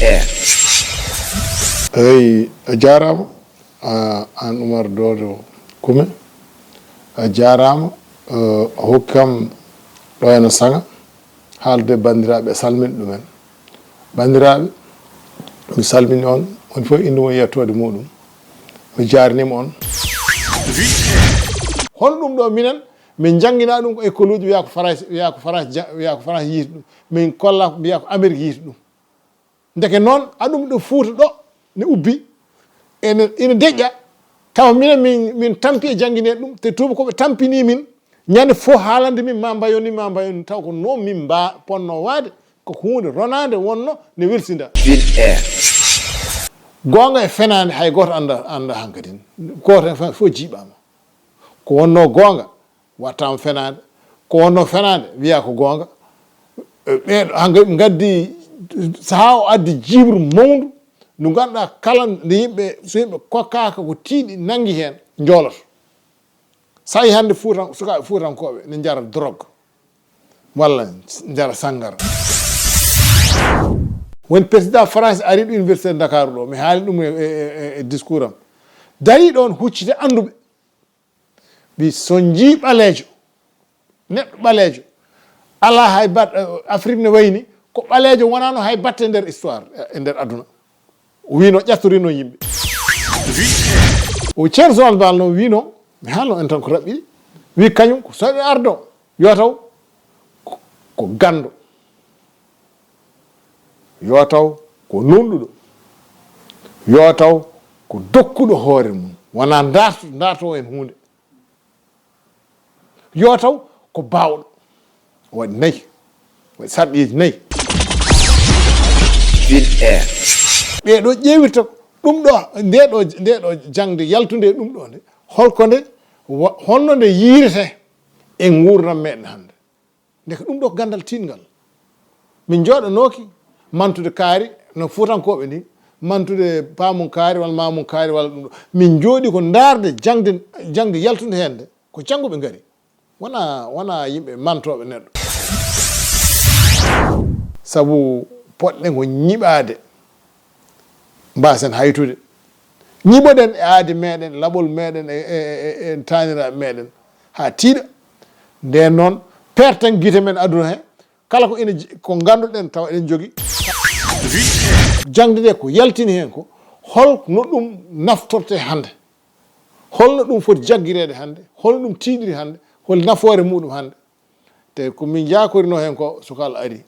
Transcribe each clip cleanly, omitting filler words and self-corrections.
Winndere. Hey, jarama an Umar Dodo kume jarama hokkam ɗo ena sanga haalde bandiraɓe salmin ɗumen bandiraɓe mi salmini on woni fof inde mum yettode muɗum mi jarnima on hon ɗum ɗo minen min jangina ɗum ko école uji wiya ko France yiiti ɗum min kolla mbiya ko Amérique yiiti ɗum ndeke noon aɗum ɗo Fuuta ɗo ne ubbi ene deƴƴa taw minen min tampi e jangguine ɗum te tubakoɓe tampini min ñande fof haalande min ma mbayoni taw ko noon min ponno waade ko hunde ronade wonno ne welsinda gonga e fenade hay goto anda hankkadi goto en fof jiiɓama ko wonno gonga wattama fenade ko wonno fenade wiya ko gonga ɓeɗo gaddi saaha o addi jibru mawdu ndu ganduɗa kala nde yimɓe so yimɓe kokkaka ko tiiɗi nangi hen joloto sa yi hande sukaɓe fuutankoɓe ne jara drogue walla jara sangara woni président France ari ɗo université Dakar ɗo mi haali ɗum e discours am dari ɗon huccite anduɓe ɓi so jii ɓaleejo neɗɗo ɓaleejo ala hay Afrique ne wayni ko ɓaleejo wonano hay batte e nder histoire e nder aduna o wino ƴattorino yimɓe o ceerno Joal Bal no wino mi haalno en tan ko raɓɓiɗi wi kañum ko soɓe ardo yo taw ko gando yo taw ko nunɗuɗo yo taw ko dokkuɗo hoore mum wona darto en hunde yo taw ko bawɗo waɗi nayyi waɗi sarɗiji nayyi ɓeɗo ƴeewirta ɗum ɗo ndeɗo jangde yaltude ɗum ɗo nde holko nde holno nde yiirete e gurdam meɗen hannde ndeka ɗum ɗo ko gandal tingal min jooɗanoki mantude kaari no fuutankoɓe ni mantude pamum kaari walla mamum kaari walla ɗum ɗo min jooɗi ko darde jangde yaltude hende ko jangguɓe gaari wona yimɓe mantoɓe neɗɗo sabu poɗɗen ko ñiɓade mbasen haytude ñiɓoɗen e aadi meɗen laɓol meɗen e taniraɓe meɗen ha tiiɗa nden noon perten guite men aduna he kala ko ganduɗen taw eɗen jogui jangde nde ko yaltini hen ko holno ɗum naftorte hande holno ɗum foti jagguirede hande holno ɗum tiiɗiri hande hol nafoore muɗum hande te ko min jakorino hen ko suka Allah ari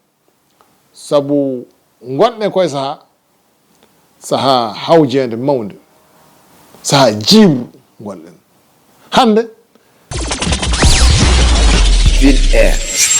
sabu gonɗen koye saaha hawjede mawde saaha jiwru gonɗen hande Winndere.